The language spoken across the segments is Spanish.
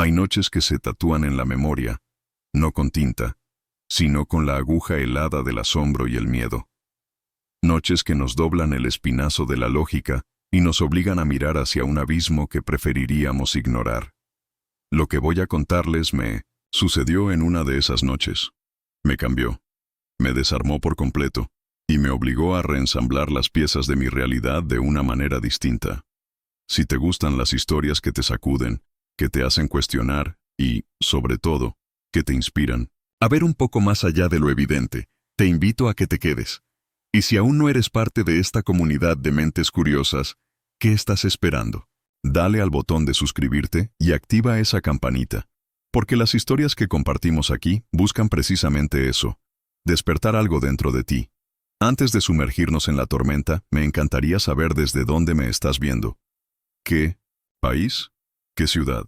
Hay noches que se tatúan en la memoria, no con tinta, sino con la aguja helada del asombro y el miedo. Noches que nos doblan el espinazo de la lógica y nos obligan a mirar hacia un abismo que preferiríamos ignorar. Lo que voy a contarles me sucedió en una de esas noches. Me cambió, me desarmó por completo y me obligó a reensamblar las piezas de mi realidad de una manera distinta. Si te gustan las historias que te sacuden, que te hacen cuestionar y, sobre todo, que te inspiran a ver un poco más allá de lo evidente, te invito a que te quedes. Y si aún no eres parte de esta comunidad de mentes curiosas, ¿qué estás esperando? Dale al botón de suscribirte y activa esa campanita, porque las historias que compartimos aquí buscan precisamente eso, despertar algo dentro de ti. Antes de sumergirnos en la tormenta, me encantaría saber desde dónde me estás viendo. ¿Qué país? ¿Qué ciudad?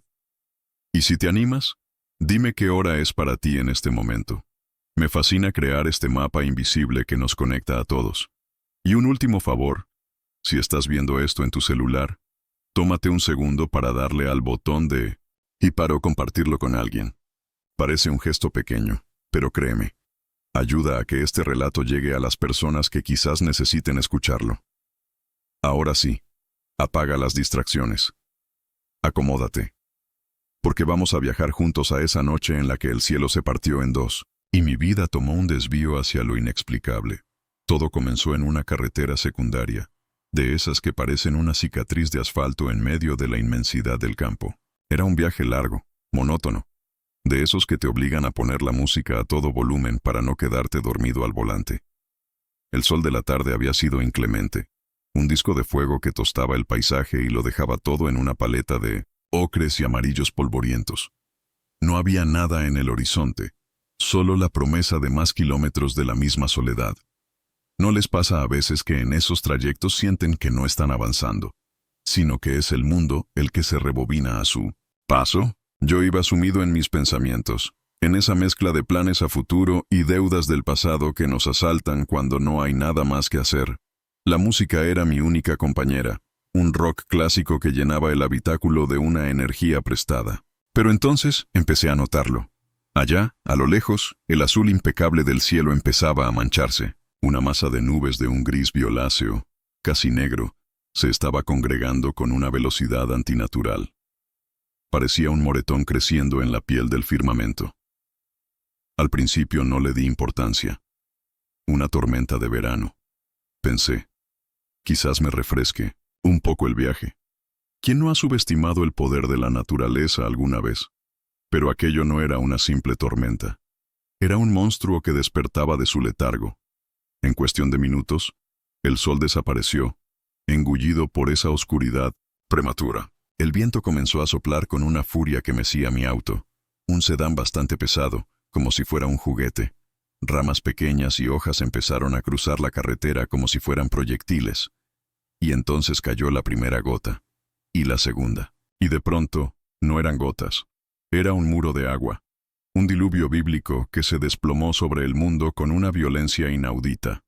Y si te animas, dime qué hora es para ti en este momento. Me fascina crear este mapa invisible que nos conecta a todos. Y un último favor, si estás viendo esto en tu celular, tómate un segundo para darle al botón de y para compartirlo con alguien. Parece un gesto pequeño, pero créeme, ayuda a que este relato llegue a las personas que quizás necesiten escucharlo. Ahora sí, apaga las distracciones. Acomódate. Porque vamos a viajar juntos a esa noche en la que el cielo se partió en dos, y mi vida tomó un desvío hacia lo inexplicable. Todo comenzó en una carretera secundaria, de esas que parecen una cicatriz de asfalto en medio de la inmensidad del campo. Era un viaje largo, monótono, de esos que te obligan a poner la música a todo volumen para no quedarte dormido al volante. El sol de la tarde había sido inclemente, un disco de fuego que tostaba el paisaje y lo dejaba todo en una paleta de ocres y amarillos polvorientos. No había nada en el horizonte, solo la promesa de más kilómetros de la misma soledad. ¿No les pasa a veces que en esos trayectos sienten que no están avanzando, sino que es el mundo el que se rebobina a su paso? Yo iba sumido en mis pensamientos, en esa mezcla de planes a futuro y deudas del pasado que nos asaltan cuando no hay nada más que hacer. La música era mi única compañera, un rock clásico que llenaba el habitáculo de una energía prestada. Pero entonces empecé a notarlo. Allá, a lo lejos, el azul impecable del cielo empezaba a mancharse. Una masa de nubes de un gris violáceo, casi negro, se estaba congregando con una velocidad antinatural. Parecía un moretón creciendo en la piel del firmamento. Al principio no le di importancia. Una tormenta de verano. Pensé, quizás me refresque un poco el viaje. ¿Quién no ha subestimado el poder de la naturaleza alguna vez? Pero aquello no era una simple tormenta. Era un monstruo que despertaba de su letargo. En cuestión de minutos, el sol desapareció, engullido por esa oscuridad prematura. El viento comenzó a soplar con una furia que mecía mi auto, un sedán bastante pesado, como si fuera un juguete. Ramas pequeñas y hojas empezaron a cruzar la carretera como si fueran proyectiles. Y entonces cayó la primera gota, y la segunda. Y de pronto, no eran gotas. Era un muro de agua. Un diluvio bíblico que se desplomó sobre el mundo con una violencia inaudita.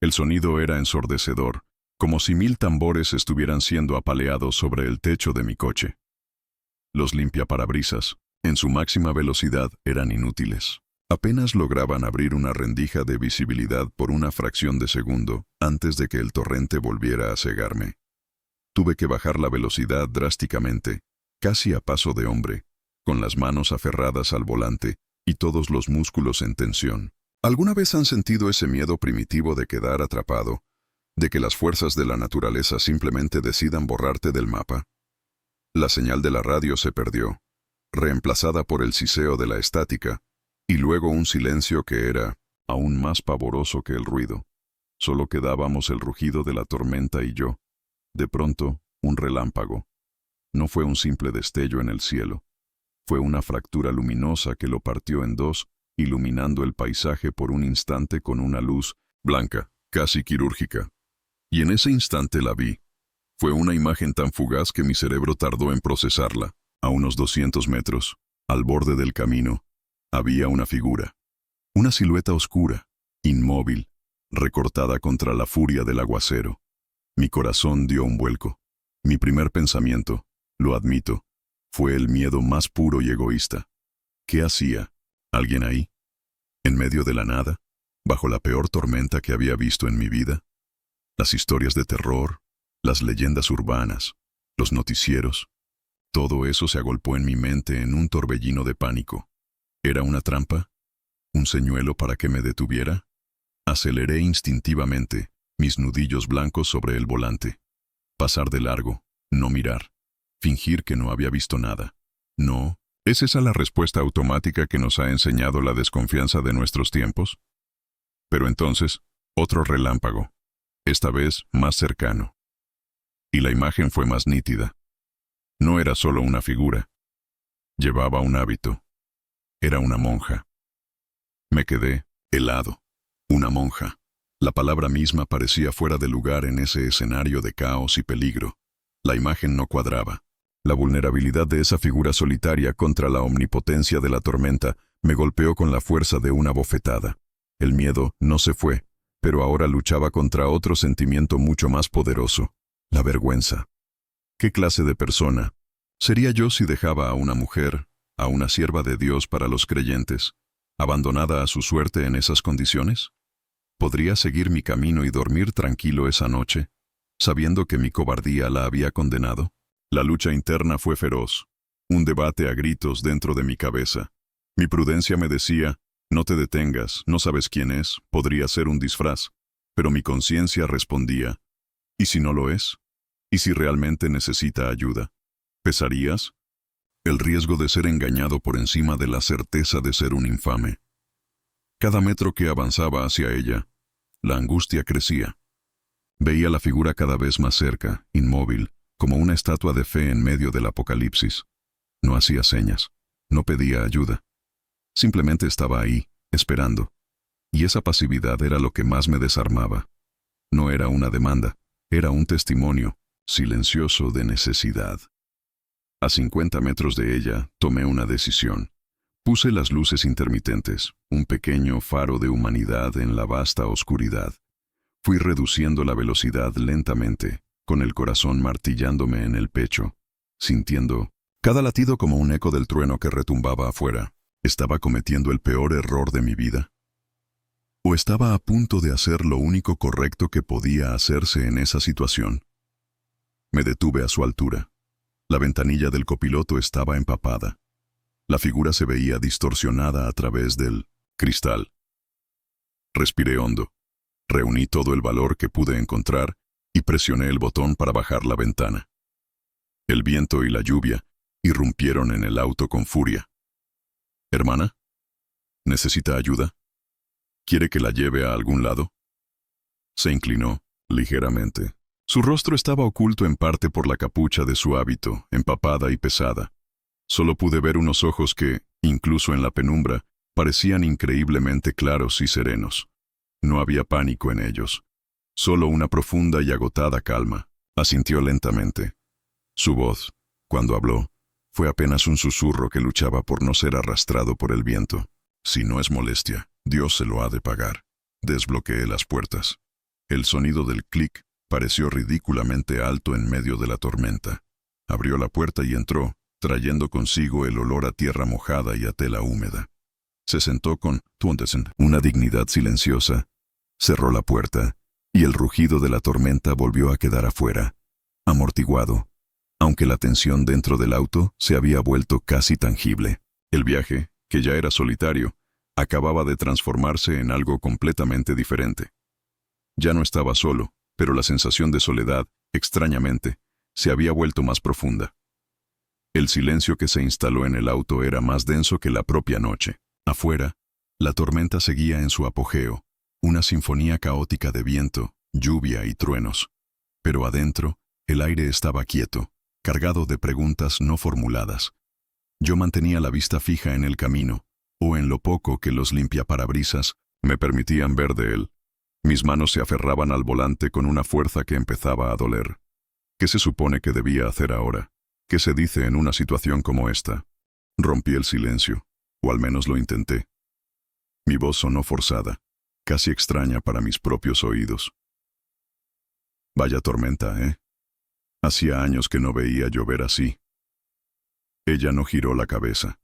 El sonido era ensordecedor, como si 1000 tambores estuvieran siendo apaleados sobre el techo de mi coche. Los limpiaparabrisas, en su máxima velocidad, eran inútiles. Apenas lograban abrir una rendija de visibilidad por una fracción de segundo antes de que el torrente volviera a cegarme. Tuve que bajar la velocidad drásticamente, casi a paso de hombre, con las manos aferradas al volante y todos los músculos en tensión. ¿Alguna vez han sentido ese miedo primitivo de quedar atrapado, de que las fuerzas de la naturaleza simplemente decidan borrarte del mapa? La señal de la radio se perdió, reemplazada por el siseo de la estática, y luego un silencio que era aún más pavoroso que el ruido. Solo quedábamos el rugido de la tormenta y yo. De pronto, un relámpago. No fue un simple destello en el cielo. Fue una fractura luminosa que lo partió en dos, iluminando el paisaje por un instante con una luz blanca, casi quirúrgica. Y en ese instante la vi. Fue una imagen tan fugaz que mi cerebro tardó en procesarla. A unos 200 metros, al borde del camino, había una figura. Una silueta oscura, inmóvil, recortada contra la furia del aguacero. Mi corazón dio un vuelco. Mi primer pensamiento, lo admito, Fue el miedo más puro y egoísta. ¿Qué hacía? ¿Alguien ahí? ¿En medio de la nada? ¿Bajo la peor tormenta que había visto en mi vida? Las historias de terror, las leyendas urbanas, los noticieros, todo eso se agolpó en mi mente en un torbellino de pánico. ¿Era una trampa? ¿Un señuelo para que me detuviera? Aceleré instintivamente, mis nudillos blancos sobre el volante. Pasar de largo, no mirar, fingir que no había visto nada. No, ¿es esa la respuesta automática que nos ha enseñado la desconfianza de nuestros tiempos? Pero entonces, otro relámpago, esta vez más cercano. Y la imagen fue más nítida. No era solo una figura. Llevaba un hábito. Era una monja. Me quedé helado. Una monja. La palabra misma parecía fuera de lugar en ese escenario de caos y peligro. La imagen no cuadraba. La vulnerabilidad de esa figura solitaria contra la omnipotencia de la tormenta me golpeó con la fuerza de una bofetada. El miedo no se fue, pero ahora luchaba contra otro sentimiento mucho más poderoso, la vergüenza. ¿Qué clase de persona sería yo si dejaba a una mujer, a una sierva de Dios para los creyentes, abandonada a su suerte en esas condiciones? ¿Podría seguir mi camino y dormir tranquilo esa noche, sabiendo que mi cobardía la había condenado? La lucha interna fue feroz, un debate a gritos dentro de mi cabeza. Mi prudencia me decía, no te detengas, no sabes quién es, podría ser un disfraz. Pero mi conciencia respondía, ¿y si no lo es? ¿Y si realmente necesita ayuda? ¿Pesarías? El riesgo de ser engañado por encima de la certeza de ser un infame. Cada metro que avanzaba hacia ella, la angustia crecía. Veía la figura cada vez más cerca, inmóvil, como una estatua de fe en medio del apocalipsis. No hacía señas, no pedía ayuda. Simplemente estaba ahí, esperando. Y esa pasividad era lo que más me desarmaba. No era una demanda, era un testimonio, silencioso de necesidad. A 50 metros de ella, tomé una decisión. Puse las luces intermitentes, un pequeño faro de humanidad en la vasta oscuridad. Fui reduciendo la velocidad lentamente, con el corazón martillándome en el pecho, sintiendo cada latido como un eco del trueno que retumbaba afuera. ¿Estaba cometiendo el peor error de mi vida? ¿O estaba a punto de hacer lo único correcto que podía hacerse en esa situación? Me detuve a su altura. La ventanilla del copiloto estaba empapada. La figura se veía distorsionada a través del cristal. Respiré hondo. Reuní todo el valor que pude encontrar y presioné el botón para bajar la ventana. El viento y la lluvia irrumpieron en el auto con furia. «Hermana, ¿necesita ayuda? ¿Quiere que la lleve a algún lado?» Se inclinó, ligeramente. Su rostro estaba oculto en parte por la capucha de su hábito, empapada y pesada. Solo pude ver unos ojos que, incluso en la penumbra, parecían increíblemente claros y serenos. No había pánico en ellos, solo una profunda y agotada calma. Asintió lentamente. Su voz, cuando habló, fue apenas un susurro que luchaba por no ser arrastrado por el viento. Si no es molestia, Dios se lo ha de pagar. Desbloqueé las puertas. El sonido del clic pareció ridículamente alto en medio de la tormenta. Abrió la puerta y entró, trayendo consigo el olor a tierra mojada y a tela húmeda. Se sentó con una dignidad silenciosa, cerró la puerta, y el rugido de la tormenta volvió a quedar afuera, amortiguado, aunque la tensión dentro del auto se había vuelto casi tangible. El viaje, que ya era solitario, acababa de transformarse en algo completamente diferente. Ya no estaba solo, pero la sensación de soledad, extrañamente, se había vuelto más profunda. El silencio que se instaló en el auto era más denso que la propia noche. Afuera, la tormenta seguía en su apogeo, una sinfonía caótica de viento, lluvia y truenos. Pero adentro, el aire estaba quieto, cargado de preguntas no formuladas. Yo mantenía la vista fija en el camino, o en lo poco que los limpiaparabrisas me permitían ver de él. Mis manos se aferraban al volante con una fuerza que empezaba a doler. ¿Qué se supone que debía hacer ahora? ¿Qué se dice en una situación como esta? Rompí el silencio, o al menos lo intenté. Mi voz sonó forzada, casi extraña para mis propios oídos. Vaya tormenta, ¿eh? Hacía años que no veía llover así. Ella no giró la cabeza.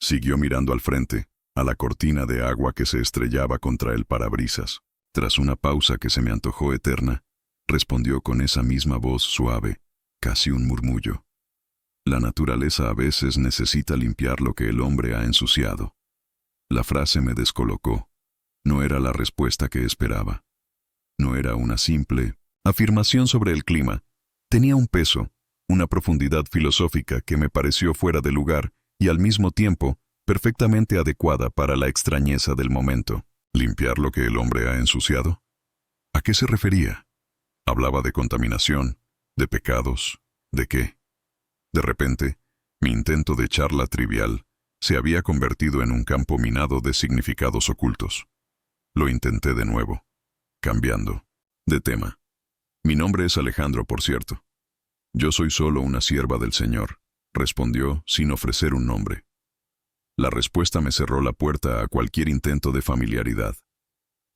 Siguió mirando al frente, a la cortina de agua que se estrellaba contra el parabrisas. Tras una pausa que se me antojó eterna, respondió con esa misma voz suave, casi un murmullo. La naturaleza a veces necesita limpiar lo que el hombre ha ensuciado. La frase me descolocó. No era la respuesta que esperaba. No era una simple afirmación sobre el clima. Tenía un peso, una profundidad filosófica que me pareció fuera de lugar y al mismo tiempo perfectamente adecuada para la extrañeza del momento. ¿Limpiar lo que el hombre ha ensuciado? ¿A qué se refería? Hablaba de contaminación, de pecados, ¿de qué? De repente, mi intento de charla trivial se había convertido en un campo minado de significados ocultos. Lo intenté de nuevo, cambiando de tema. Mi nombre es Alejandro, por cierto. Yo soy solo una sierva del Señor, respondió sin ofrecer un nombre. La respuesta me cerró la puerta a cualquier intento de familiaridad.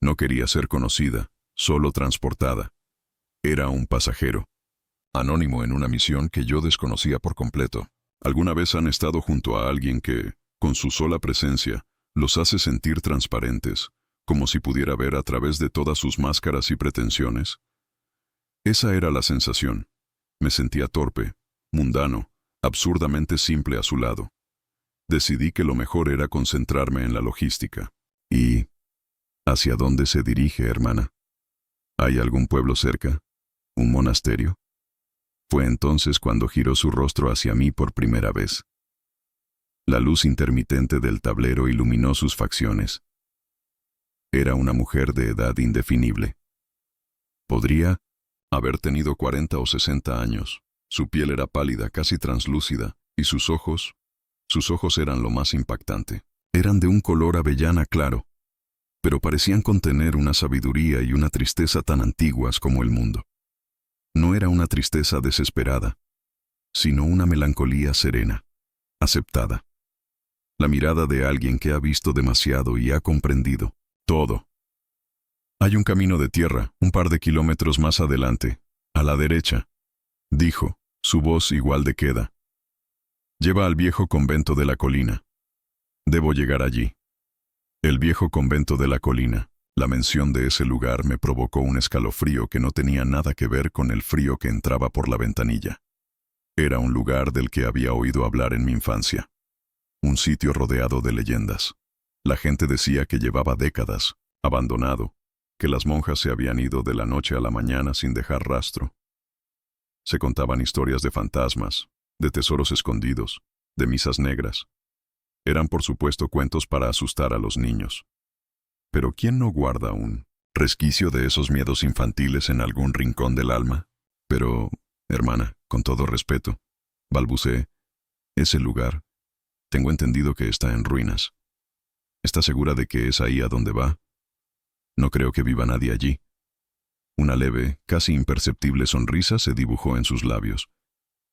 No quería ser conocida, solo transportada. Era un pasajero, anónimo en una misión que yo desconocía por completo. ¿Alguna vez han estado junto a alguien que, con su sola presencia, los hace sentir transparentes, como si pudiera ver a través de todas sus máscaras y pretensiones? Esa era la sensación. Me sentía torpe, mundano, absurdamente simple a su lado. Decidí que lo mejor era concentrarme en la logística. ¿Y hacia dónde se dirige, hermana? ¿Hay algún pueblo cerca? ¿Un monasterio? Fue entonces cuando giró su rostro hacia mí por primera vez. La luz intermitente del tablero iluminó sus facciones. Era una mujer de edad indefinible. Podría haber tenido 40 o 60 años. Su piel era pálida, casi translúcida, y sus ojos eran lo más impactante. Eran de un color avellana claro, pero parecían contener una sabiduría y una tristeza tan antiguas como el mundo. No era una tristeza desesperada, sino una melancolía serena, aceptada. La mirada de alguien que ha visto demasiado y ha comprendido todo. Hay un camino de tierra, un par de kilómetros más adelante, a la derecha, dijo, su voz igual de queda. Lleva al viejo convento de la colina. Debo llegar allí. El viejo convento de la colina. La mención de ese lugar me provocó un escalofrío que no tenía nada que ver con el frío que entraba por la ventanilla. Era un lugar del que había oído hablar en mi infancia. Un sitio rodeado de leyendas. La gente decía que llevaba décadas, abandonado, que las monjas se habían ido de la noche a la mañana sin dejar rastro. Se contaban historias de fantasmas, de tesoros escondidos, de misas negras. Eran por supuesto cuentos para asustar a los niños. Pero ¿quién no guarda un resquicio de esos miedos infantiles en algún rincón del alma? Pero, hermana, con todo respeto, balbuceé, ese lugar, tengo entendido que está en ruinas. ¿Está segura de que es ahí a donde va? No creo que viva nadie allí. Una leve, casi imperceptible sonrisa se dibujó en sus labios.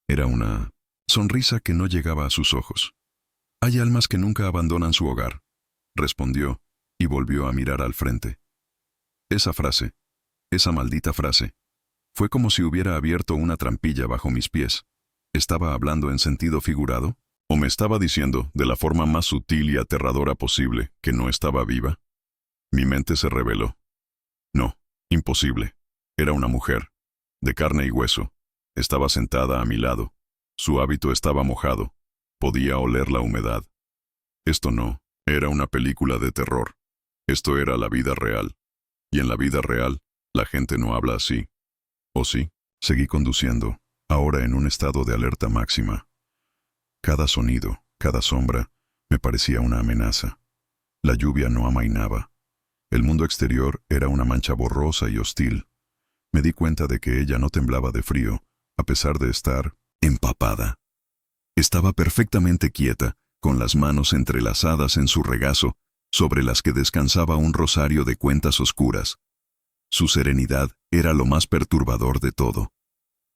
Era una sonrisa que no llegaba a sus ojos. Hay almas que nunca abandonan su hogar, respondió, y volvió a mirar al frente. Esa frase, esa maldita frase, fue como si hubiera abierto una trampilla bajo mis pies. ¿Estaba hablando en sentido figurado? ¿O me estaba diciendo, de la forma más sutil y aterradora posible, que no estaba viva? Mi mente se rebeló. No, imposible. Era una mujer, de carne y hueso. Estaba sentada a mi lado. Su hábito estaba mojado. Podía oler la humedad. Esto no era una película de terror. Esto era la vida real. Y en la vida real, la gente no habla así. ¿O sí? Seguí conduciendo, ahora en un estado de alerta máxima. Cada sonido, cada sombra, me parecía una amenaza. La lluvia no amainaba. El mundo exterior era una mancha borrosa y hostil. Me di cuenta de que ella no temblaba de frío, a pesar de estar empapada. Estaba perfectamente quieta, con las manos entrelazadas en su regazo, sobre las que descansaba un rosario de cuentas oscuras. Su serenidad era lo más perturbador de todo.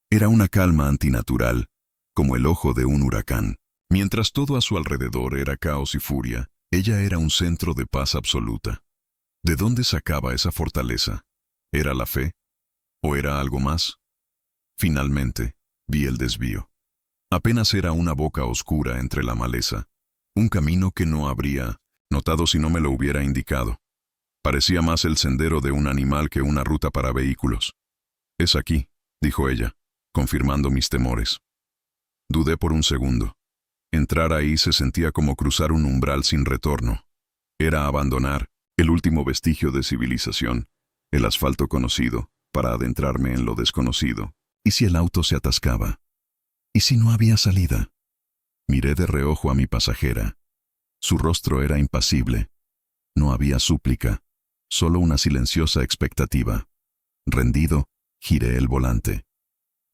Era una calma antinatural, como el ojo de un huracán. Mientras todo a su alrededor era caos y furia, ella era un centro de paz absoluta. ¿De dónde sacaba esa fortaleza? ¿Era la fe? ¿O era algo más? Finalmente, vi el desvío. Apenas era una boca oscura entre la maleza, un camino que no habría notado si no me lo hubiera indicado. Parecía más el sendero de un animal que una ruta para vehículos. «Es aquí», dijo ella, confirmando mis temores. Dudé por un segundo. Entrar ahí se sentía como cruzar un umbral sin retorno. Era abandonar el último vestigio de civilización, el asfalto conocido, para adentrarme en lo desconocido. ¿Y si el auto se atascaba? ¿Y si no había salida? Miré de reojo a mi pasajera. Su rostro era impasible. No había súplica, solo una silenciosa expectativa. Rendido, giré el volante.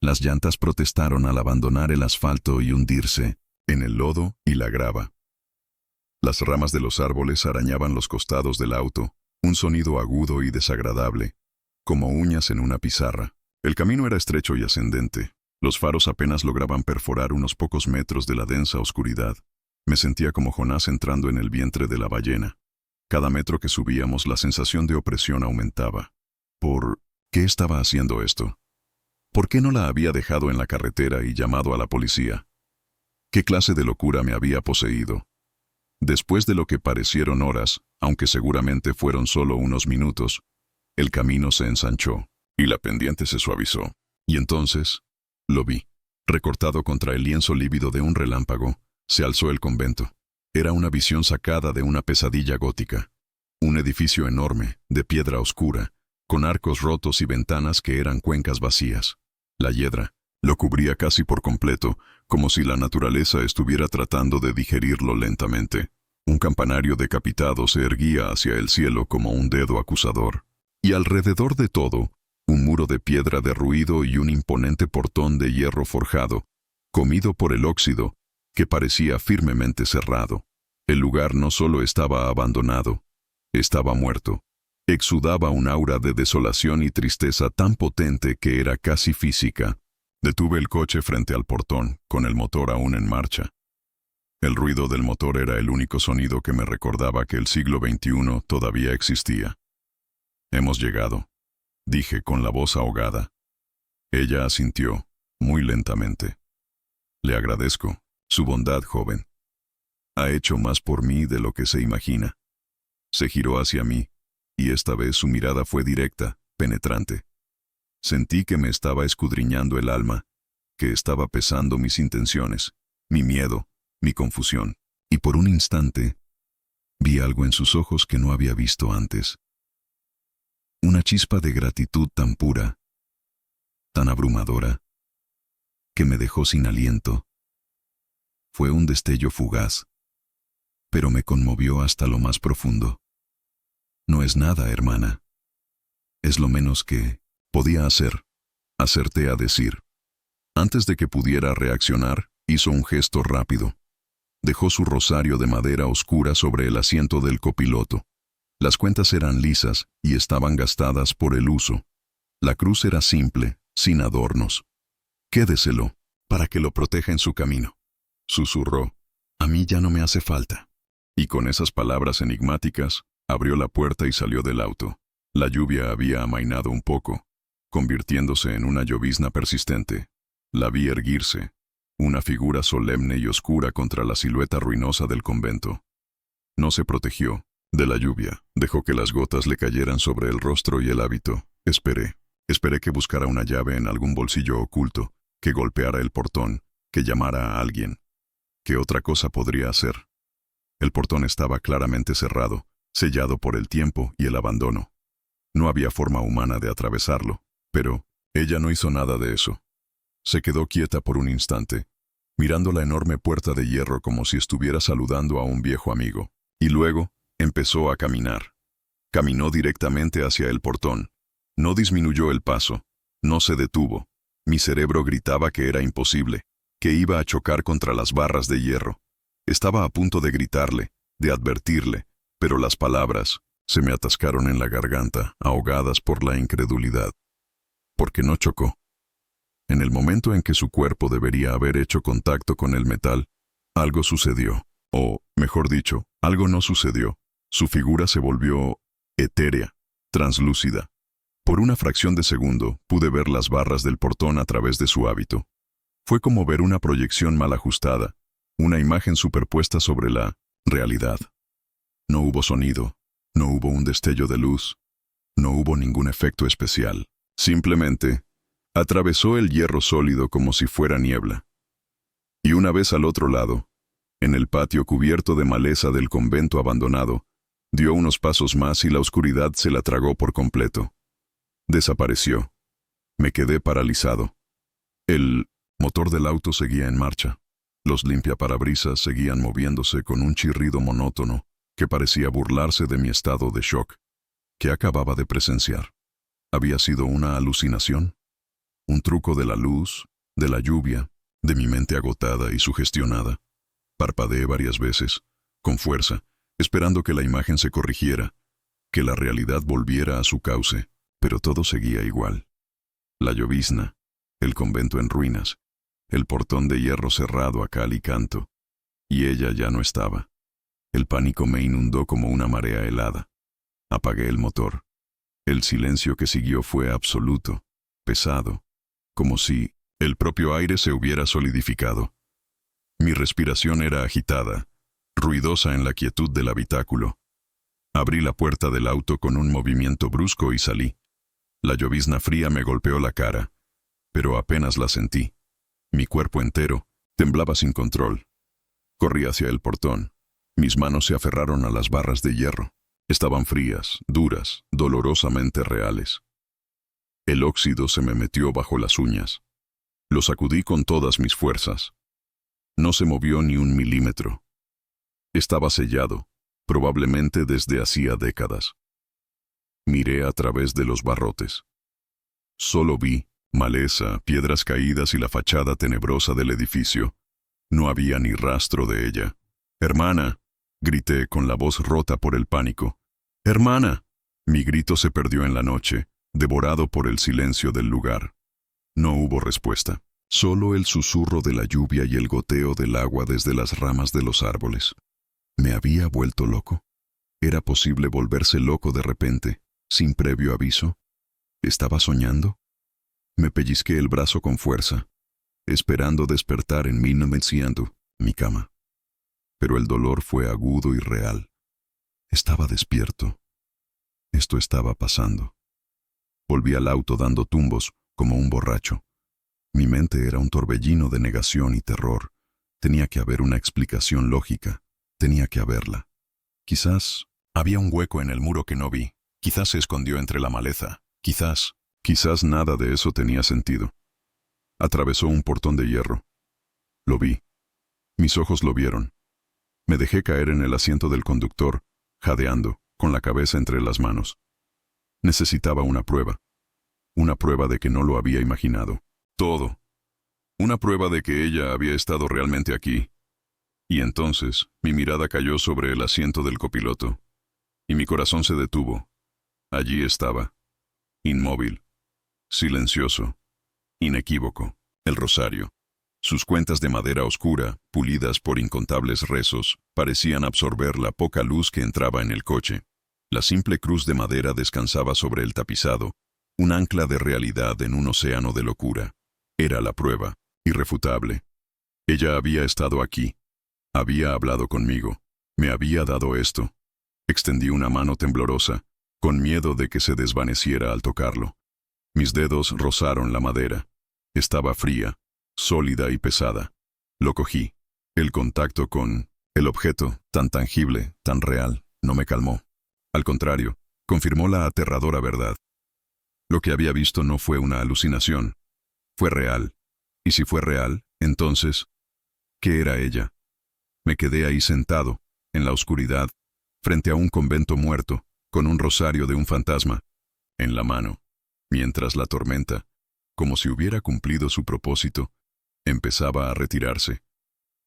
Las llantas protestaron al abandonar el asfalto y hundirse en el lodo y la grava. Las ramas de los árboles arañaban los costados del auto, un sonido agudo y desagradable, como uñas en una pizarra. El camino era estrecho y ascendente. Los faros apenas lograban perforar unos pocos metros de la densa oscuridad. Me sentía como Jonás entrando en el vientre de la ballena. Cada metro que subíamos, la sensación de opresión aumentaba. ¿Por qué estaba haciendo esto? ¿Por qué no la había dejado en la carretera y llamado a la policía? ¿Qué clase de locura me había poseído? Después de lo que parecieron horas, aunque seguramente fueron solo unos minutos, el camino se ensanchó y la pendiente se suavizó. Y entonces, lo vi. Recortado contra el lienzo lívido de un relámpago, se alzó el convento. Era una visión sacada de una pesadilla gótica. Un edificio enorme, de piedra oscura, con arcos rotos y ventanas que eran cuencas vacías. La hiedra lo cubría casi por completo, como si la naturaleza estuviera tratando de digerirlo lentamente. Un campanario decapitado se erguía hacia el cielo como un dedo acusador. Y alrededor de todo, un muro de piedra derruido y un imponente portón de hierro forjado, comido por el óxido, que parecía firmemente cerrado. El lugar no solo estaba abandonado, estaba muerto. Exudaba un aura de desolación y tristeza tan potente que era casi física. Detuve el coche frente al portón, con el motor aún en marcha. El ruido del motor era el único sonido que me recordaba que el siglo XXI todavía existía. «Hemos llegado», dije con la voz ahogada. Ella asintió, muy lentamente. «Le agradezco su bondad, joven. Ha hecho más por mí de lo que se imagina». Se giró hacia mí, y esta vez su mirada fue directa, penetrante. Sentí que me estaba escudriñando el alma, que estaba pesando mis intenciones, mi miedo, mi confusión. Y por un instante, vi algo en sus ojos que no había visto antes. Una chispa de gratitud tan pura, tan abrumadora, que me dejó sin aliento. Fue un destello fugaz, pero me conmovió hasta lo más profundo. «No es nada, hermana. Es lo menos que podía hacer», acerté a decir. Antes de que pudiera reaccionar, hizo un gesto rápido. Dejó su rosario de madera oscura sobre el asiento del copiloto. Las cuentas eran lisas y estaban gastadas por el uso. La cruz era simple, sin adornos. «Quédeselo, para que lo proteja en su camino», susurró. «A mí ya no me hace falta». Y con esas palabras enigmáticas, abrió la puerta y salió del auto. La lluvia había amainado un poco, convirtiéndose en una llovizna persistente. La vi erguirse, una figura solemne y oscura contra la silueta ruinosa del convento. No se protegió de la lluvia, dejó que las gotas le cayeran sobre el rostro y el hábito. Esperé que buscara una llave en algún bolsillo oculto, que golpeara el portón, que llamara a alguien. ¿Qué otra cosa podría hacer? El portón estaba claramente cerrado, sellado por el tiempo y el abandono. No había forma humana de atravesarlo, pero ella no hizo nada de eso. Se quedó quieta por un instante, mirando la enorme puerta de hierro como si estuviera saludando a un viejo amigo, y luego empezó a caminar. Caminó directamente hacia el portón. No disminuyó el paso, no se detuvo. Mi cerebro gritaba que era imposible, que iba a chocar contra las barras de hierro. Estaba a punto de gritarle, de advertirle, pero las palabras se me atascaron en la garganta, ahogadas por la incredulidad. Porque no chocó. En el momento en que su cuerpo debería haber hecho contacto con el metal, algo sucedió. O, mejor dicho, algo no sucedió. Su figura se volvió etérea, translúcida. Por una fracción de segundo pude ver las barras del portón a través de su hábito. Fue como ver una proyección mal ajustada, una imagen superpuesta sobre la realidad. No hubo sonido, no hubo un destello de luz, no hubo ningún efecto especial. Simplemente, atravesó el hierro sólido como si fuera niebla. Y una vez al otro lado, en el patio cubierto de maleza del convento abandonado, dio unos pasos más y la oscuridad se la tragó por completo. Desapareció. Me quedé paralizado. El motor del auto seguía en marcha. Los limpiaparabrisas seguían moviéndose con un chirrido monótono que parecía burlarse de mi estado de shock que acababa de presenciar. ¿Había sido una alucinación? ¿Un truco de la luz, de la lluvia, de mi mente agotada y sugestionada? Parpadeé varias veces, con fuerza, esperando que la imagen se corrigiera, que la realidad volviera a su cauce, pero todo seguía igual. La llovizna, el convento en ruinas, el portón de hierro cerrado a cal y canto, y ella ya no estaba. El pánico me inundó como una marea helada. Apagué el motor. El silencio que siguió fue absoluto, pesado, como si el propio aire se hubiera solidificado. Mi respiración era agitada, ruidosa en la quietud del habitáculo. Abrí la puerta del auto con un movimiento brusco y salí. La llovizna fría me golpeó la cara, pero apenas la sentí. Mi cuerpo entero temblaba sin control. Corrí hacia el portón. Mis manos se aferraron a las barras de hierro. Estaban frías, duras, dolorosamente reales. El óxido se me metió bajo las uñas. Lo sacudí con todas mis fuerzas. No se movió ni un milímetro. Estaba sellado, probablemente desde hacía décadas. Miré a través de los barrotes. Solo vi maleza, piedras caídas y la fachada tenebrosa del edificio. No había ni rastro de ella. «¡Hermana!», grité con la voz rota por el pánico. «¡Hermana!». Mi grito se perdió en la noche, devorado por el silencio del lugar. No hubo respuesta. Solo el susurro de la lluvia y el goteo del agua desde las ramas de los árboles. ¿Me había vuelto loco? ¿Era posible volverse loco de repente, sin previo aviso? ¿Estaba soñando? Me pellizqué el brazo con fuerza, esperando despertar en 1900, mi cama. Pero el dolor fue agudo y real. Estaba despierto. Esto estaba pasando. Volví al auto dando tumbos, como un borracho. Mi mente era un torbellino de negación y terror. Tenía que haber una explicación lógica. Tenía que haberla. Quizás había un hueco en el muro que no vi. Quizás se escondió entre la maleza. Quizás nada de eso tenía sentido. Atravesó un portón de hierro. Lo vi. Mis ojos lo vieron. Me dejé caer en el asiento del conductor, jadeando, con la cabeza entre las manos. Necesitaba una prueba. Una prueba de que no lo había imaginado. Todo. Una prueba de que ella había estado realmente aquí. Y entonces, mi mirada cayó sobre el asiento del copiloto, y mi corazón se detuvo. Allí estaba, inmóvil, silencioso, inequívoco, el rosario. Sus cuentas de madera oscura, pulidas por incontables rezos, parecían absorber la poca luz que entraba en el coche. La simple cruz de madera descansaba sobre el tapizado, un ancla de realidad en un océano de locura. Era la prueba, irrefutable. Ella había estado aquí. Había hablado conmigo. Me había dado esto. Extendí una mano temblorosa, con miedo de que se desvaneciera al tocarlo. Mis dedos rozaron la madera. Estaba fría, sólida y pesada. Lo cogí. El contacto con el objeto, tan tangible, tan real, no me calmó. Al contrario, confirmó la aterradora verdad. Lo que había visto no fue una alucinación. Fue real. Y si fue real, entonces, ¿qué era ella? Me quedé ahí sentado, en la oscuridad, frente a un convento muerto, con un rosario de un fantasma en la mano, mientras la tormenta, como si hubiera cumplido su propósito, empezaba a retirarse,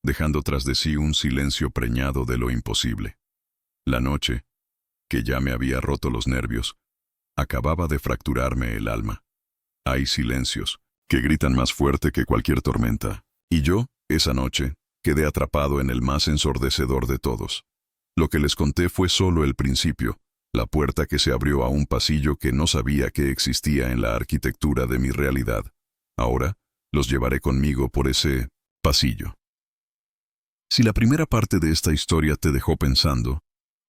dejando tras de sí un silencio preñado de lo imposible. La noche, que ya me había roto los nervios, acababa de fracturarme el alma. Hay silencios que gritan más fuerte que cualquier tormenta, y yo, esa noche, quedé atrapado en el más ensordecedor de todos. Lo que les conté fue solo el principio, la puerta que se abrió a un pasillo que no sabía que existía en la arquitectura de mi realidad. Ahora, Los llevaré conmigo por ese pasillo. Si la primera parte de esta historia te dejó pensando,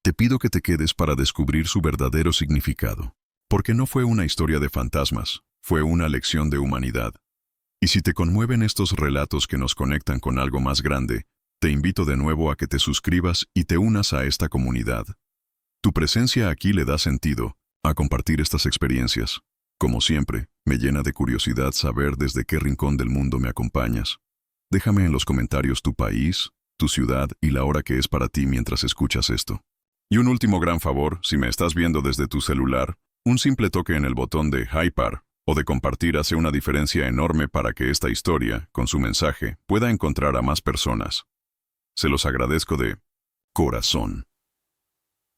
te pido que te quedes para descubrir su verdadero significado. Porque no fue una historia de fantasmas, fue una lección de humanidad. Y si te conmueven estos relatos que nos conectan con algo más grande, te invito de nuevo a que te suscribas y te unas a esta comunidad. Tu presencia aquí le da sentido a compartir estas experiencias. Como siempre, me llena de curiosidad saber desde qué rincón del mundo me acompañas. Déjame en los comentarios tu país, tu ciudad y la hora que es para ti mientras escuchas esto. Y un último gran favor, si me estás viendo desde tu celular, un simple toque en el botón de hypar o de compartir hace una diferencia enorme para que esta historia, con su mensaje, pueda encontrar a más personas. Se los agradezco de corazón.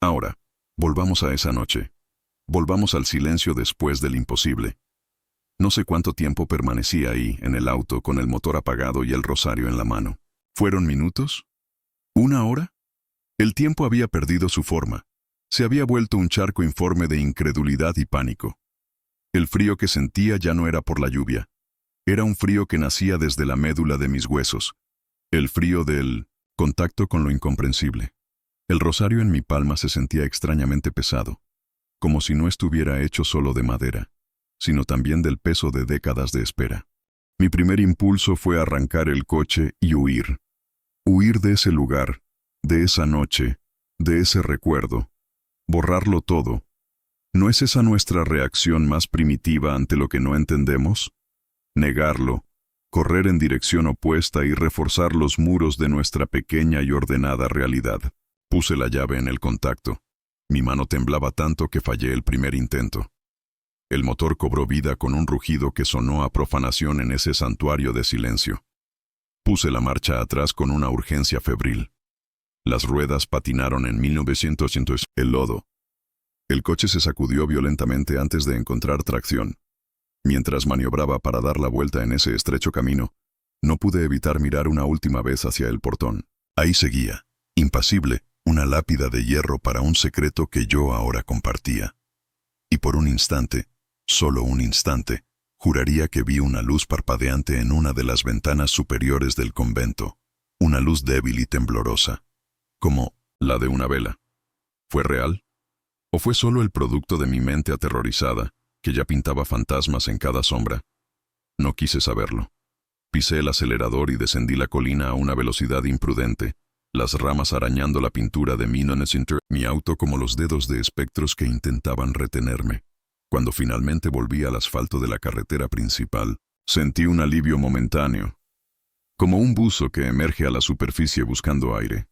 Ahora, volvamos a esa noche. Volvamos al silencio después del imposible. No sé cuánto tiempo permanecí ahí, en el auto, con el motor apagado y el rosario en la mano. ¿Fueron minutos? ¿Una hora? El tiempo había perdido su forma. Se había vuelto un charco informe de incredulidad y pánico. El frío que sentía ya no era por la lluvia. Era un frío que nacía desde la médula de mis huesos. El frío del contacto con lo incomprensible. El rosario en mi palma se sentía extrañamente pesado, como si no estuviera hecho solo de madera, sino también del peso de décadas de espera. Mi primer impulso fue arrancar el coche y huir. Huir de ese lugar, de esa noche, de ese recuerdo. Borrarlo todo. ¿No es esa nuestra reacción más primitiva ante lo que no entendemos? Negarlo, correr en dirección opuesta y reforzar los muros de nuestra pequeña y ordenada realidad. Puse la llave en el contacto. Mi mano temblaba tanto que fallé el primer intento. El motor cobró vida con un rugido que sonó a profanación en ese santuario de silencio. Puse la marcha atrás con una urgencia febril. Las ruedas patinaron en 1900 el lodo. El coche se sacudió violentamente antes de encontrar tracción. Mientras maniobraba para dar la vuelta en ese estrecho camino, no pude evitar mirar una última vez hacia el portón. Ahí seguía, impasible, una lápida de hierro para un secreto que yo ahora compartía. Y por un instante, solo un instante, juraría que vi una luz parpadeante en una de las ventanas superiores del convento, una luz débil y temblorosa, como la de una vela. ¿Fue real? ¿O fue solo el producto de mi mente aterrorizada, que ya pintaba fantasmas en cada sombra? No quise saberlo. Pisé el acelerador y descendí la colina a una velocidad imprudente, las ramas arañando la pintura de mi auto como los dedos de espectros que intentaban retenerme. Cuando finalmente volví al asfalto de la carretera principal, sentí un alivio momentáneo, como un buzo que emerge a la superficie buscando aire.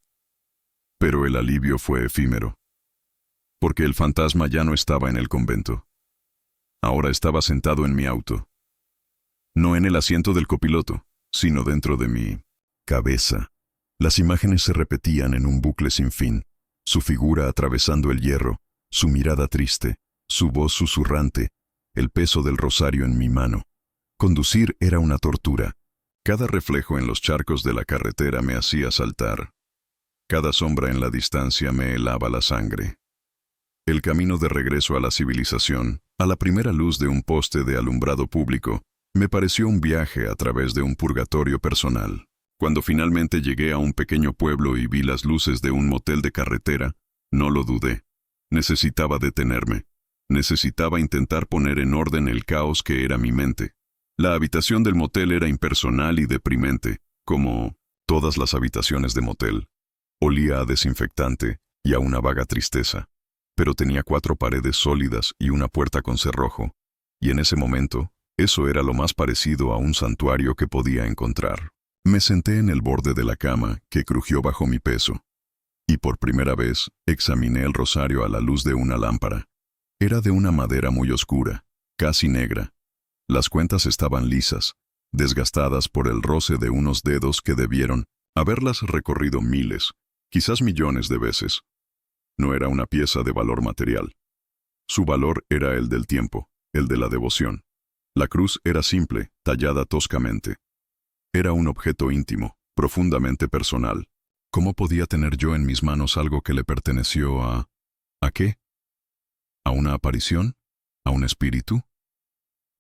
Pero el alivio fue efímero, porque el fantasma ya no estaba en el convento. Ahora estaba sentado en mi auto. No en el asiento del copiloto, sino dentro de mi cabeza. Las imágenes se repetían en un bucle sin fin, su figura atravesando el hierro, su mirada triste, su voz susurrante, el peso del rosario en mi mano. Conducir era una tortura. Cada reflejo en los charcos de la carretera me hacía saltar. Cada sombra en la distancia me helaba la sangre. El camino de regreso a la civilización, a la primera luz de un poste de alumbrado público, me pareció un viaje a través de un purgatorio personal. Cuando finalmente llegué a un pequeño pueblo y vi las luces de un motel de carretera, no lo dudé. Necesitaba detenerme. Necesitaba intentar poner en orden el caos que era mi mente. La habitación del motel era impersonal y deprimente, como todas las habitaciones de motel. Olía a desinfectante y a una vaga tristeza, pero tenía 4 paredes sólidas y una puerta con cerrojo, y en ese momento, eso era lo más parecido a un santuario que podía encontrar. Me senté en el borde de la cama, que crujió bajo mi peso, y por primera vez examiné el rosario a la luz de una lámpara. Era de una madera muy oscura, casi negra. Las cuentas estaban lisas, desgastadas por el roce de unos dedos que debieron haberlas recorrido miles, quizás millones de veces. No era una pieza de valor material. Su valor era el del tiempo, el de la devoción. La cruz era simple, tallada toscamente. Era un objeto íntimo, profundamente personal. ¿Cómo podía tener yo en mis manos algo que le perteneció a... ¿A qué? ¿A una aparición? ¿A un espíritu?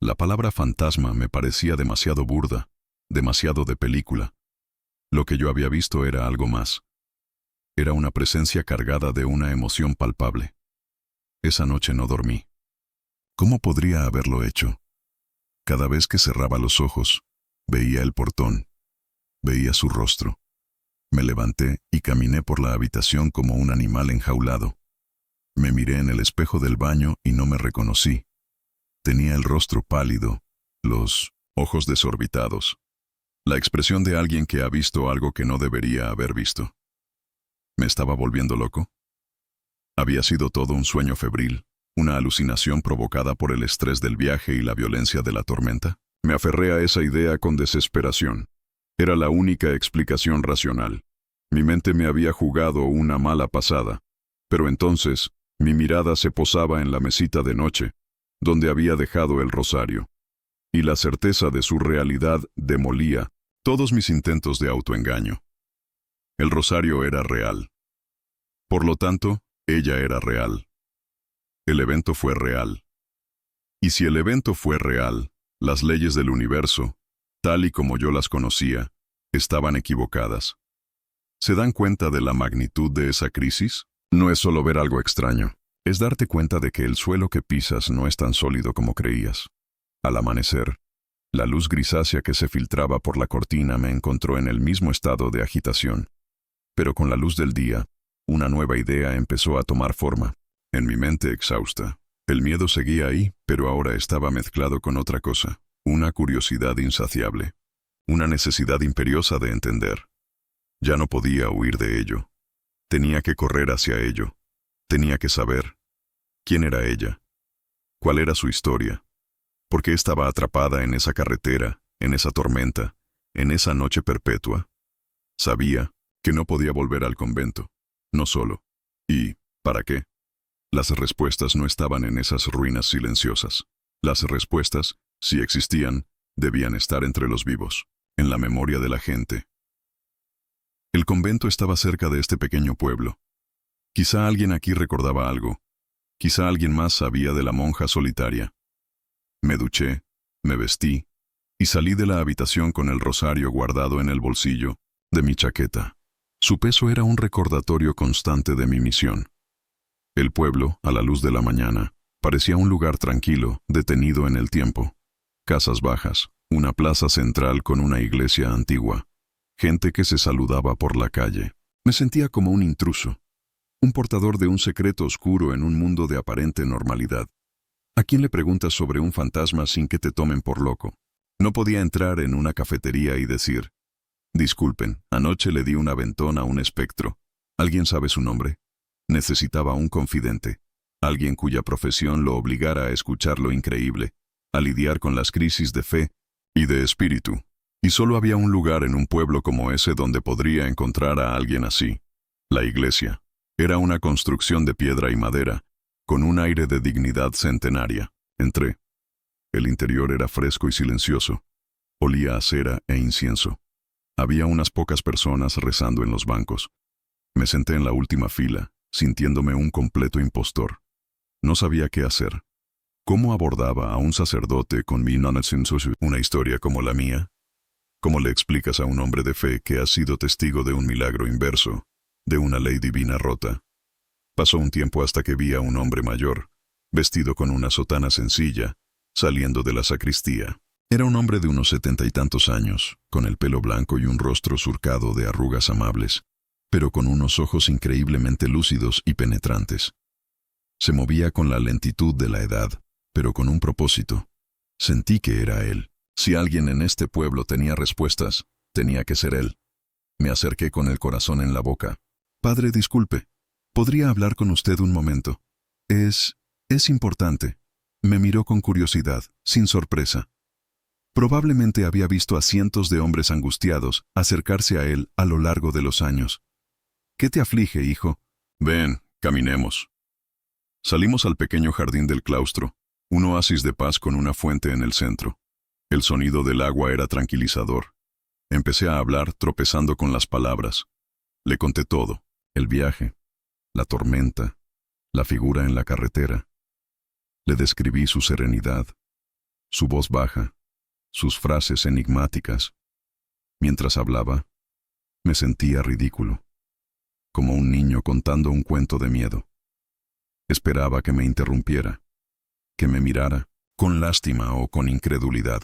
La palabra fantasma me parecía demasiado burda, demasiado de película. Lo que yo había visto era algo más. Era una presencia cargada de una emoción palpable. Esa noche no dormí. ¿Cómo podría haberlo hecho? Cada vez que cerraba los ojos, veía el portón, veía su rostro. Me levanté y caminé por la habitación como un animal enjaulado. Me miré en el espejo del baño y no me reconocí. Tenía el rostro pálido, los ojos desorbitados. La expresión de alguien que ha visto algo que no debería haber visto. ¿Me estaba volviendo loco? Había sido todo un sueño febril, una alucinación provocada por el estrés del viaje y la violencia de la tormenta. Me aferré a esa idea con desesperación. Era la única explicación racional. Mi mente me había jugado una mala pasada, pero entonces mi mirada se posaba en la mesita de noche, donde había dejado el rosario, y la certeza de su realidad demolía todos mis intentos de autoengaño. El rosario era real. Por lo tanto, ella era real. El evento fue real. Y si el evento fue real, las leyes del universo, tal y como yo las conocía, estaban equivocadas. ¿Se dan cuenta de la magnitud de esa crisis? No es solo ver algo extraño, es darte cuenta de que el suelo que pisas no es tan sólido como creías. Al amanecer, la luz grisácea que se filtraba por la cortina me encontró en el mismo estado de agitación. Pero con la luz del día, una nueva idea empezó a tomar forma. En mi mente exhausta, el miedo seguía ahí, pero ahora estaba mezclado con otra cosa, una curiosidad insaciable, una necesidad imperiosa de entender. Ya no podía huir de ello. Tenía que correr hacia ello. Tenía que saber quién era ella, cuál era su historia, por qué estaba atrapada en esa carretera, en esa tormenta, en esa noche perpetua. Sabía que no podía volver al convento, no solo. ¿Y para qué? Las respuestas no estaban en esas ruinas silenciosas. Las respuestas, si existían, debían estar entre los vivos, en la memoria de la gente. El convento estaba cerca de este pequeño pueblo. Quizá alguien aquí recordaba algo. Quizá alguien más sabía de la monja solitaria. Me duché, me vestí, y salí de la habitación con el rosario guardado en el bolsillo de mi chaqueta. Su peso era un recordatorio constante de mi misión. El pueblo, a la luz de la mañana, parecía un lugar tranquilo, detenido en el tiempo. Casas bajas, una plaza central con una iglesia antigua, gente que se saludaba por la calle. Me sentía como un intruso, un portador de un secreto oscuro en un mundo de aparente normalidad. ¿A quién le preguntas sobre un fantasma sin que te tomen por loco? No podía entrar en una cafetería y decir: disculpen, anoche le di un aventón a un espectro. ¿Alguien sabe su nombre? Necesitaba un confidente, alguien cuya profesión lo obligara a escuchar lo increíble, a lidiar con las crisis de fe y de espíritu. Y solo había un lugar en un pueblo como ese donde podría encontrar a alguien así: la iglesia. Era una construcción de piedra y madera, con un aire de dignidad centenaria. Entré. El interior era fresco y silencioso. Olía a cera e incienso. Había unas pocas personas rezando en los bancos. Me senté en la última fila, sintiéndome un completo impostor. No sabía qué hacer. ¿Cómo abordaba a un sacerdote con una historia como la mía? ¿Cómo le explicas a un hombre de fe que ha sido testigo de un milagro inverso, de una ley divina rota? Pasó un tiempo hasta que vi a un hombre mayor, vestido con una sotana sencilla, saliendo de la sacristía. Era un hombre de unos 70 y tantos años, con el pelo blanco y un rostro surcado de arrugas amables, pero con unos ojos increíblemente lúcidos y penetrantes. Se movía con la lentitud de la edad, pero con un propósito. Sentí que era él. Si alguien en este pueblo tenía respuestas, tenía que ser él. Me acerqué con el corazón en la boca. Padre, disculpe, ¿podría hablar con usted un momento? Es importante. Me miró con curiosidad, sin sorpresa. Probablemente había visto a cientos de hombres angustiados acercarse a él a lo largo de los años. ¿Qué te aflige, hijo? Ven, caminemos. Salimos al pequeño jardín del claustro, un oasis de paz con una fuente en el centro. El sonido del agua era tranquilizador. Empecé a hablar tropezando con las palabras. Le conté todo: el viaje, la tormenta, la figura en la carretera. Le describí su serenidad, su voz baja, sus frases enigmáticas. Mientras hablaba, me sentía ridículo, como un niño contando un cuento de miedo. Esperaba que me interrumpiera, que me mirara, con lástima o con incredulidad,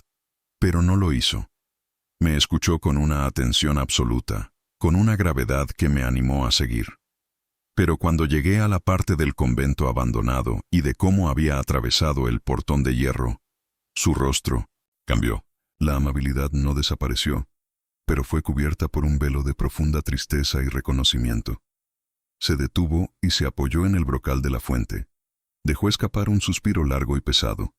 pero no lo hizo. Me escuchó con una atención absoluta, con una gravedad que me animó a seguir. Pero cuando llegué a la parte del convento abandonado y de cómo había atravesado el portón de hierro, su rostro cambió. La amabilidad no desapareció, pero fue cubierta por un velo de profunda tristeza y reconocimiento. Se detuvo y se apoyó en el brocal de la fuente. Dejó escapar un suspiro largo y pesado,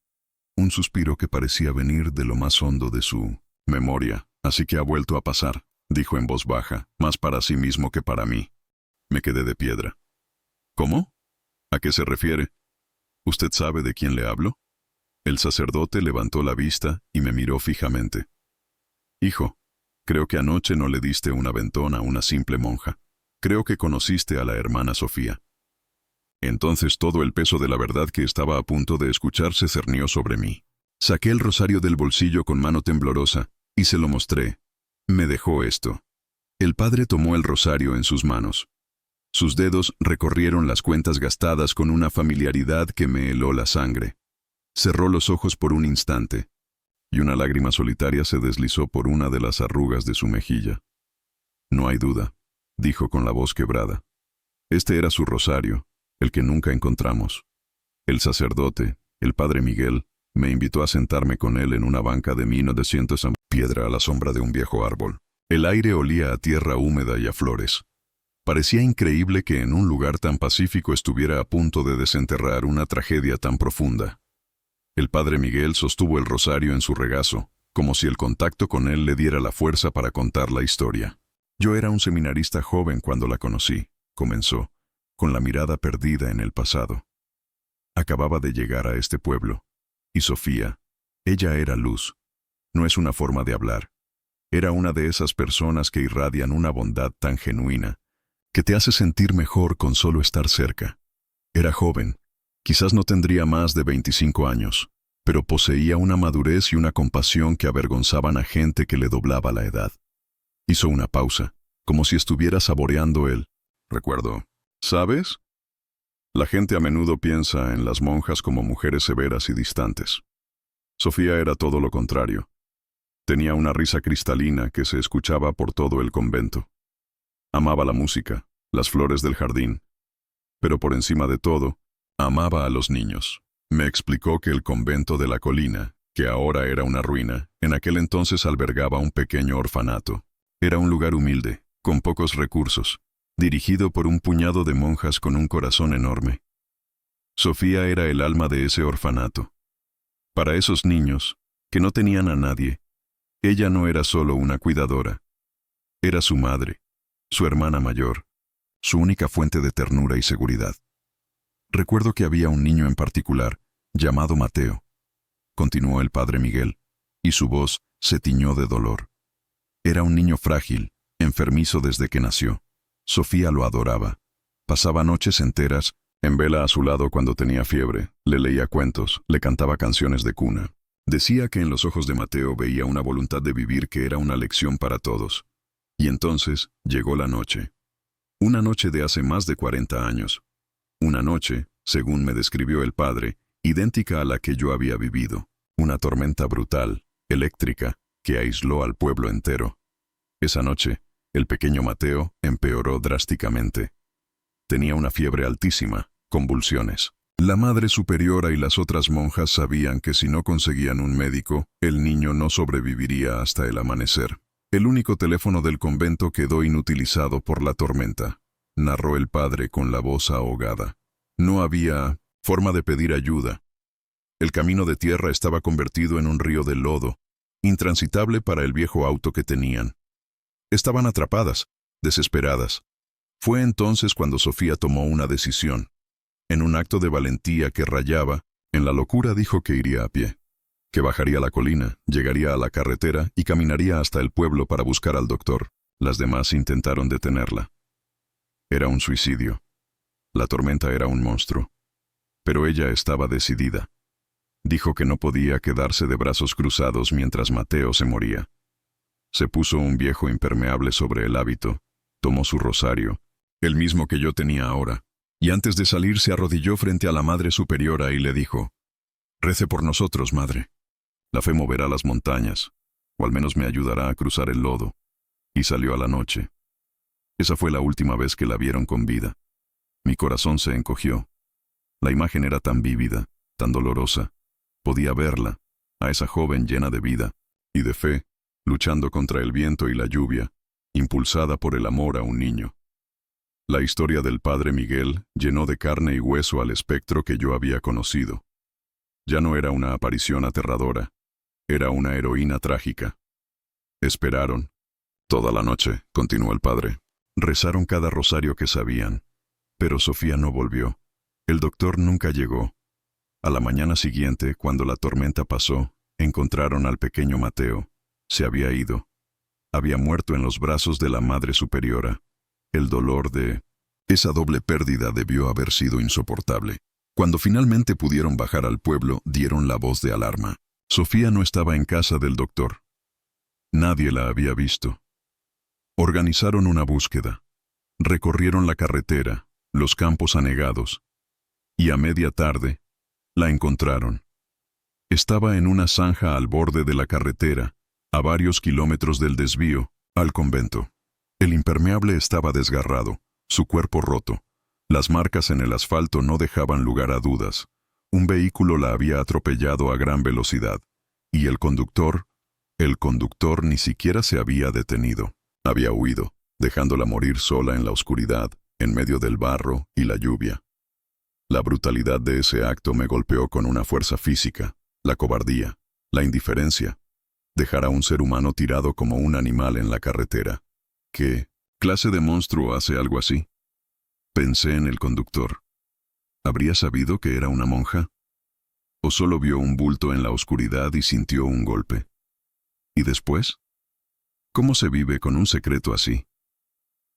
un suspiro que parecía venir de lo más hondo de su memoria. Así que ha vuelto a pasar, dijo en voz baja, más para sí mismo que para mí. Me quedé de piedra. ¿Cómo? ¿A qué se refiere? ¿Usted sabe de quién le hablo? El sacerdote levantó la vista y me miró fijamente. Hijo, creo que anoche no le diste un aventón a una simple monja. Creo que conociste a la hermana Sofía. Entonces todo el peso de la verdad que estaba a punto de escuchar se cernió sobre mí. Saqué el rosario del bolsillo con mano temblorosa y se lo mostré. Me dejó esto. El padre tomó el rosario en sus manos. Sus dedos recorrieron las cuentas gastadas con una familiaridad que me heló la sangre. Cerró los ojos por un instante, y una lágrima solitaria se deslizó por una de las arrugas de su mejilla. No hay duda, dijo con la voz quebrada. Este era su rosario, el que nunca encontramos. El sacerdote, el padre Miguel, me invitó a sentarme con él en una banca de 1900 en piedra a la sombra de un viejo árbol. El aire olía a tierra húmeda y a flores. Parecía increíble que en un lugar tan pacífico estuviera a punto de desenterrar una tragedia tan profunda. El padre Miguel sostuvo el rosario en su regazo, como si el contacto con él le diera la fuerza para contar la historia. Yo era un seminarista joven cuando la conocí, comenzó, con la mirada perdida en el pasado. Acababa de llegar a este pueblo, y Sofía, ella era luz. No es una forma de hablar. Era una de esas personas que irradian una bondad tan genuina, que te hace sentir mejor con solo estar cerca. Era joven. Quizás no tendría más de 25 años, pero poseía una madurez y una compasión que avergonzaban a gente que le doblaba la edad. Hizo una pausa, como si estuviera saboreando el recuerdo. ¿Sabes? La gente a menudo piensa en las monjas como mujeres severas y distantes. Sofía era todo lo contrario. Tenía una risa cristalina que se escuchaba por todo el convento. Amaba la música, las flores del jardín, pero por encima de todo, amaba a los niños. Me explicó que el convento de la colina, que ahora era una ruina, en aquel entonces albergaba un pequeño orfanato. Era un lugar humilde, con pocos recursos, dirigido por un puñado de monjas con un corazón enorme. Sofía era el alma de ese orfanato. Para esos niños, que no tenían a nadie, ella no era solo una cuidadora. Era su madre, su hermana mayor, su única fuente de ternura y seguridad. Recuerdo que había un niño en particular, llamado Mateo. Continuó el padre Miguel, y su voz se tiñó de dolor. Era un niño frágil, enfermizo desde que nació. Sofía lo adoraba. Pasaba noches enteras en vela a su lado cuando tenía fiebre, le leía cuentos, le cantaba canciones de cuna. Decía que en los ojos de Mateo veía una voluntad de vivir que era una lección para todos. Y entonces llegó la noche. Una noche de hace más de 40 años. Una noche, según me describió el padre, idéntica a la que yo había vivido. Una tormenta brutal, eléctrica, que aisló al pueblo entero. Esa noche, el pequeño Mateo empeoró drásticamente. Tenía una fiebre altísima, convulsiones. La madre superiora y las otras monjas sabían que si no conseguían un médico, el niño no sobreviviría hasta el amanecer. El único teléfono del convento quedó inutilizado por la tormenta, narró el padre con la voz ahogada. No había forma de pedir ayuda. El camino de tierra estaba convertido en un río de lodo, intransitable para el viejo auto que tenían. Estaban atrapadas, desesperadas. Fue entonces cuando Sofía tomó una decisión. En un acto de valentía que rayaba en la locura dijo que iría a pie, que bajaría la colina, llegaría a la carretera y caminaría hasta el pueblo para buscar al doctor. Las demás intentaron detenerla. Era un suicidio. La tormenta era un monstruo. Pero ella estaba decidida. Dijo que no podía quedarse de brazos cruzados mientras Mateo se moría. Se puso un viejo impermeable sobre el hábito, tomó su rosario, el mismo que yo tenía ahora, y antes de salir se arrodilló frente a la Madre Superiora y le dijo: «Rece por nosotros, Madre. La fe moverá las montañas, o al menos me ayudará a cruzar el lodo». Y salió a la noche. Esa fue la última vez que la vieron con vida. Mi corazón se encogió. La imagen era tan vívida, tan dolorosa. Podía verla, a esa joven llena de vida y de fe, luchando contra el viento y la lluvia, impulsada por el amor a un niño. La historia del padre Miguel llenó de carne y hueso al espectro que yo había conocido. Ya no era una aparición aterradora, era una heroína trágica. Esperaron. Toda la noche, continuó el padre. Rezaron cada rosario que sabían. Pero Sofía no volvió. El doctor nunca llegó. A la mañana siguiente, cuando la tormenta pasó, encontraron al pequeño Mateo. Se había ido. Había muerto en los brazos de la Madre Superiora. El dolor de esa doble pérdida debió haber sido insoportable. Cuando finalmente pudieron bajar al pueblo, dieron la voz de alarma. Sofía no estaba en casa del doctor. Nadie la había visto. Organizaron una búsqueda. Recorrieron la carretera, los campos anegados. Y a media tarde, la encontraron. Estaba en una zanja al borde de la carretera, a varios kilómetros del desvío, al convento. El impermeable estaba desgarrado, su cuerpo roto. Las marcas en el asfalto no dejaban lugar a dudas. Un vehículo la había atropellado a gran velocidad. Y el conductor ni siquiera se había detenido. Había huido, dejándola morir sola en la oscuridad, en medio del barro y la lluvia. La brutalidad de ese acto me golpeó con una fuerza física, la cobardía, la indiferencia. Dejar a un ser humano tirado como un animal en la carretera. ¿Qué clase de monstruo hace algo así? Pensé en el conductor. ¿Habría sabido que era una monja? ¿O solo vio un bulto en la oscuridad y sintió un golpe? ¿Y después? ¿Cómo se vive con un secreto así?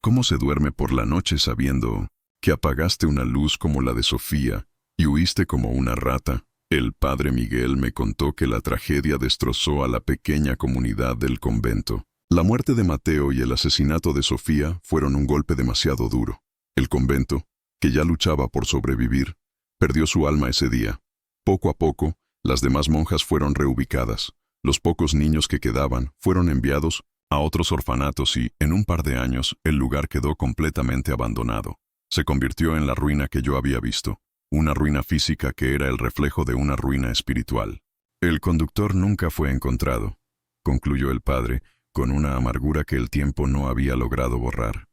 ¿Cómo se duerme por la noche sabiendo que apagaste una luz como la de Sofía y huiste como una rata? El padre Miguel me contó que la tragedia destrozó a la pequeña comunidad del convento. La muerte de Mateo y el asesinato de Sofía fueron un golpe demasiado duro. El convento, que ya luchaba por sobrevivir, perdió su alma ese día. Poco a poco, las demás monjas fueron reubicadas. Los pocos niños que quedaban fueron enviados a otros orfanatos y, en un par de años, el lugar quedó completamente abandonado. Se convirtió en la ruina que yo había visto, una ruina física que era el reflejo de una ruina espiritual. El conductor nunca fue encontrado, concluyó el padre, con una amargura que el tiempo no había logrado borrar.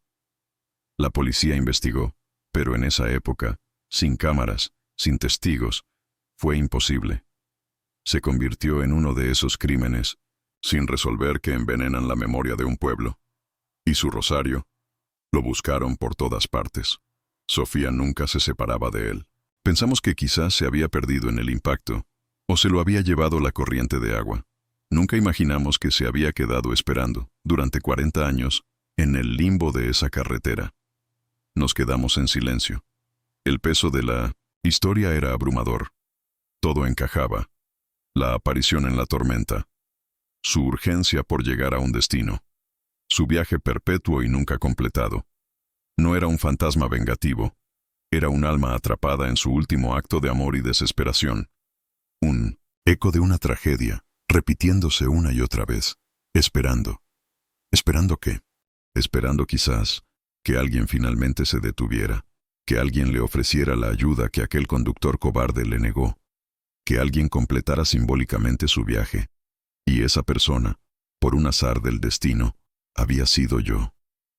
La policía investigó, pero en esa época, sin cámaras, sin testigos, fue imposible. Se convirtió en uno de esos crímenes, sin resolver, que envenenan la memoria de un pueblo. Y su rosario, lo buscaron por todas partes. Sofía nunca se separaba de él. Pensamos que quizás se había perdido en el impacto, o se lo había llevado la corriente de agua. Nunca imaginamos que se había quedado esperando, durante 40 años, en el limbo de esa carretera. Nos quedamos en silencio. El peso de la historia era abrumador. Todo encajaba. La aparición en la tormenta. Su urgencia por llegar a un destino. Su viaje perpetuo y nunca completado. No era un fantasma vengativo. Era un alma atrapada en su último acto de amor y desesperación. Un eco de una tragedia, repitiéndose una y otra vez. Esperando. ¿Esperando qué? Esperando quizás que alguien finalmente se detuviera, que alguien le ofreciera la ayuda que aquel conductor cobarde le negó, que alguien completara simbólicamente su viaje. Y esa persona, por un azar del destino, había sido yo.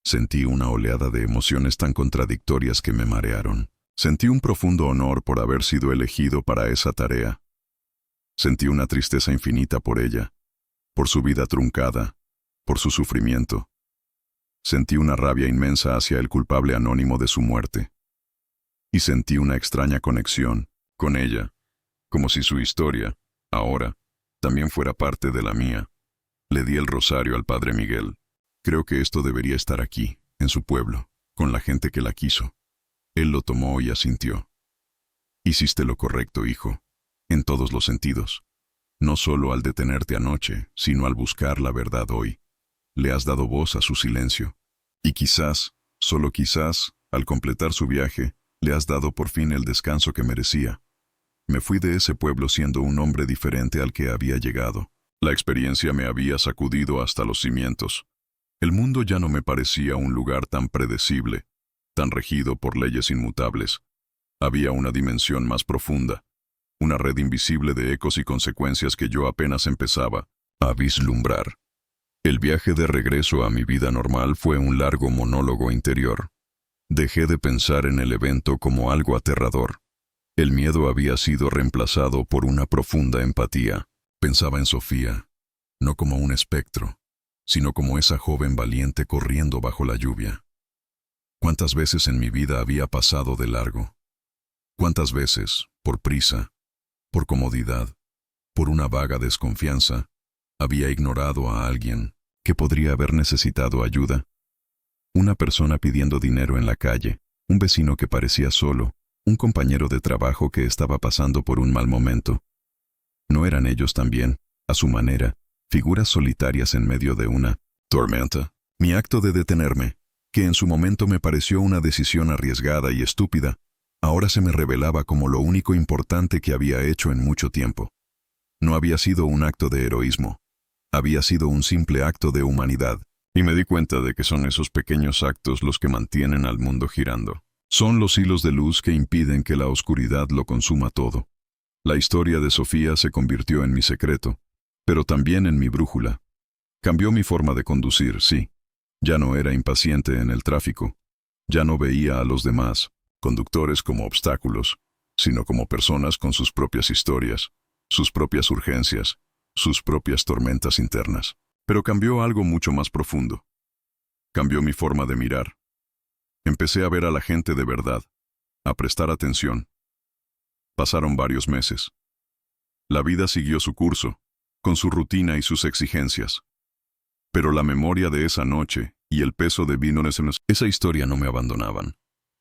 Sentí una oleada de emociones tan contradictorias que me marearon. Sentí un profundo honor por haber sido elegido para esa tarea. Sentí una tristeza infinita por ella, por su vida truncada, por su sufrimiento. Sentí una rabia inmensa hacia el culpable anónimo de su muerte. Y sentí una extraña conexión con ella, como si su historia, ahora, también fuera parte de la mía. Le di el rosario al padre Miguel. Creo que esto debería estar aquí, en su pueblo, con la gente que la quiso. Él lo tomó y asintió. Hiciste lo correcto, hijo. en todos los sentidos. No solo al detenerte anoche, sino al buscar la verdad hoy. Le has dado voz a su silencio. Y quizás, solo quizás, al completar su viaje, le has dado por fin el descanso que merecía. Me fui de ese pueblo siendo un hombre diferente al que había llegado. La experiencia me había sacudido hasta los cimientos. El mundo ya no me parecía un lugar tan predecible, tan regido por leyes inmutables. Había una dimensión más profunda, una red invisible de ecos y consecuencias que yo apenas empezaba a vislumbrar. El viaje de regreso a mi vida normal fue un largo monólogo interior. Dejé de pensar en el evento como algo aterrador. El miedo había sido reemplazado por una profunda empatía. Pensaba en Sofía, no como un espectro, sino como esa joven valiente corriendo bajo la lluvia. ¿Cuántas veces en mi vida había pasado de largo? ¿Cuántas veces, por prisa, por comodidad, por una vaga desconfianza, había ignorado a alguien que podría haber necesitado ayuda? Una persona pidiendo dinero en la calle, un vecino que parecía solo, un compañero de trabajo que estaba pasando por un mal momento. ¿No eran ellos también, a su manera, figuras solitarias en medio de una tormenta? Mi acto de detenerme, que en su momento me pareció una decisión arriesgada y estúpida, ahora se me revelaba como lo único importante que había hecho en mucho tiempo. No había sido un acto de heroísmo, había sido un simple acto de humanidad, y me di cuenta de que son esos pequeños actos los que mantienen al mundo girando. Son los hilos de luz que impiden que la oscuridad lo consuma todo. La historia de Sofía se convirtió en mi secreto, pero también en mi brújula. Cambió mi forma de conducir, sí. Ya no era impaciente en el tráfico. Ya no veía a los demás conductores como obstáculos, sino como personas con sus propias historias, sus propias urgencias, sus propias tormentas internas. Pero cambió algo mucho más profundo. Cambió mi forma de mirar. Empecé a ver a la gente de verdad, a prestar atención. Pasaron varios meses. La vida siguió su curso, con su rutina y sus exigencias. Pero la memoria de esa noche y el peso de esa historia no me abandonaban.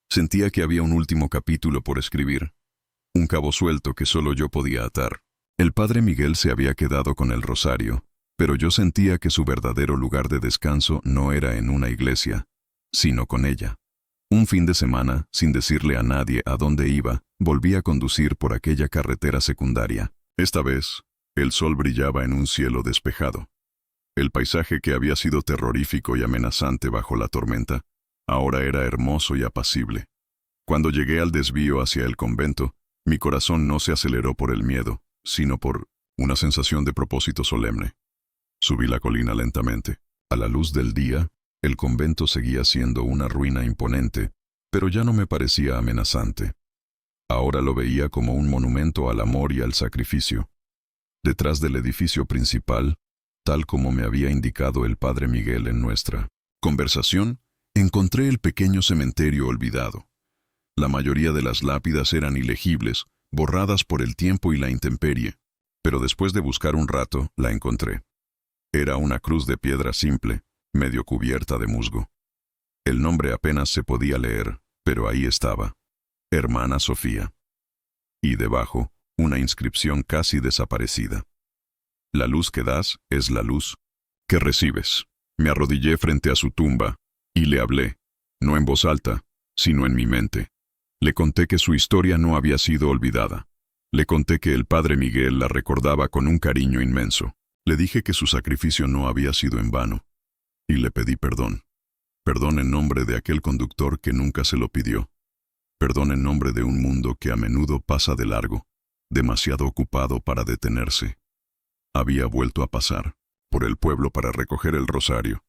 Sentía que había un último capítulo por escribir, un cabo suelto que solo yo podía atar. El padre Miguel se había quedado con el rosario, pero yo sentía que su verdadero lugar de descanso no era en una iglesia, sino con ella. Un fin de semana, sin decirle a nadie a dónde iba, volví a conducir por aquella carretera secundaria. Esta vez, el sol brillaba en un cielo despejado. El paisaje que había sido terrorífico y amenazante bajo la tormenta, ahora era hermoso y apacible. Cuando llegué al desvío hacia el convento, mi corazón no se aceleró por el miedo, sino por una sensación de propósito solemne. Subí la colina lentamente. A la luz del día, el convento seguía siendo una ruina imponente, pero ya no me parecía amenazante. Ahora lo veía como un monumento al amor y al sacrificio. Detrás del edificio principal, tal como me había indicado el padre Miguel en nuestra conversación, encontré el pequeño cementerio olvidado. La mayoría de las lápidas eran ilegibles, borradas por el tiempo y la intemperie, pero después de buscar un rato, la encontré. Era una cruz de piedra simple, medio cubierta de musgo. El nombre apenas se podía leer, pero ahí estaba: Hermana Sofía. Y debajo, una inscripción casi desaparecida: La luz que das es la luz que recibes. Me arrodillé frente a su tumba y le hablé, no en voz alta, sino en mi mente. Le conté que su historia no había sido olvidada. Le conté que el padre Miguel la recordaba con un cariño inmenso. Le dije que su sacrificio no había sido en vano. Y le pedí perdón. Perdón en nombre de aquel conductor que nunca se lo pidió. Perdón en nombre de un mundo que a menudo pasa de largo, demasiado ocupado para detenerse. Había vuelto a pasar por el pueblo para recoger el rosario.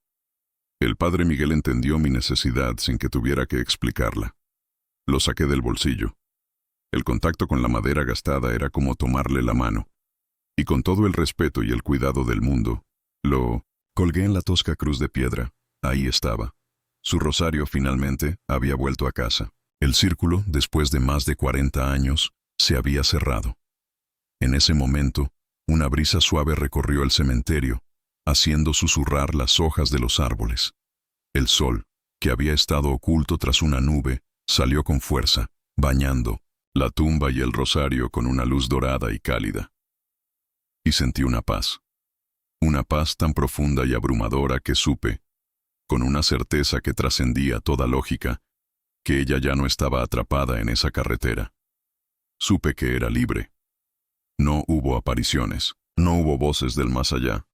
El padre Miguel entendió mi necesidad sin que tuviera que explicarla. Lo saqué del bolsillo. El contacto con la madera gastada era como tomarle la mano. Y con todo el respeto y el cuidado del mundo, lo colgué en la tosca cruz de piedra. Ahí estaba. Su rosario finalmente había vuelto a casa. El círculo, después de más de 40 años, se había cerrado. En ese momento, una brisa suave recorrió el cementerio, haciendo susurrar las hojas de los árboles. El sol, que había estado oculto tras una nube, salió con fuerza, bañando la tumba y el rosario con una luz dorada y cálida. Y sentí una paz tan profunda y abrumadora que supe, con una certeza que trascendía toda lógica, que ella ya no estaba atrapada en esa carretera. Supe que era libre. No hubo apariciones, no hubo voces del más allá,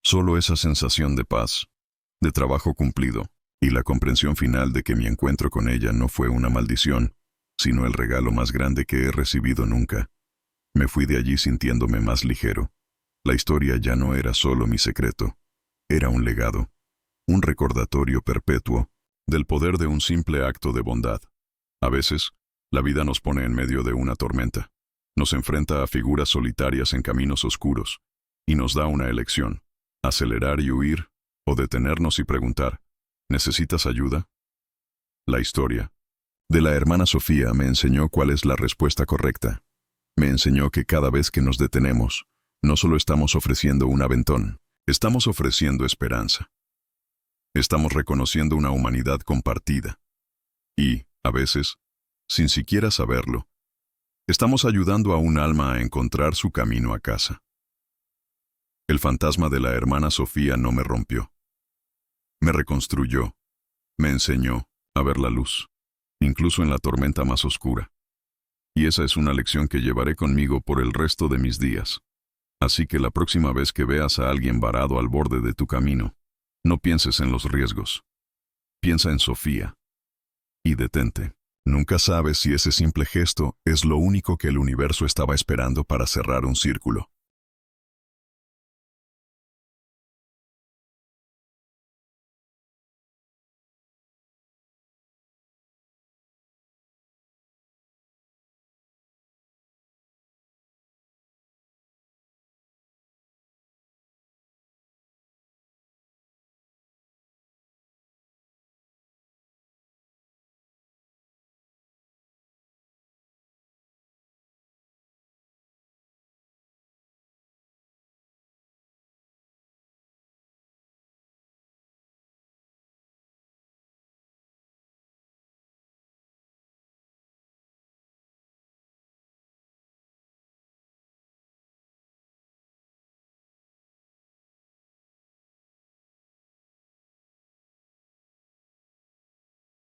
solo esa sensación de paz, de trabajo cumplido, y la comprensión final de que mi encuentro con ella no fue una maldición, sino el regalo más grande que he recibido nunca. Me fui de allí sintiéndome más ligero. La historia ya no era solo mi secreto, era un legado, un recordatorio perpetuo del poder de un simple acto de bondad. A veces, la vida nos pone en medio de una tormenta, nos enfrenta a figuras solitarias en caminos oscuros, y nos da una elección: acelerar y huir, o detenernos y preguntar, ¿necesitas ayuda? La historia de la hermana Sofía me enseñó cuál es la respuesta correcta. Me enseñó que cada vez que nos detenemos, no solo estamos ofreciendo un aventón, estamos ofreciendo esperanza. Estamos reconociendo una humanidad compartida. Y, a veces, sin siquiera saberlo, estamos ayudando a un alma a encontrar su camino a casa. El fantasma de la hermana Sofía no me rompió. Me reconstruyó, me enseñó a ver la luz, incluso en la tormenta más oscura. Y esa es una lección que llevaré conmigo por el resto de mis días. Así que la próxima vez que veas a alguien varado al borde de tu camino, no pienses en los riesgos. Piensa en Sofía. Y detente. Nunca sabes si ese simple gesto es lo único que el universo estaba esperando para cerrar un círculo.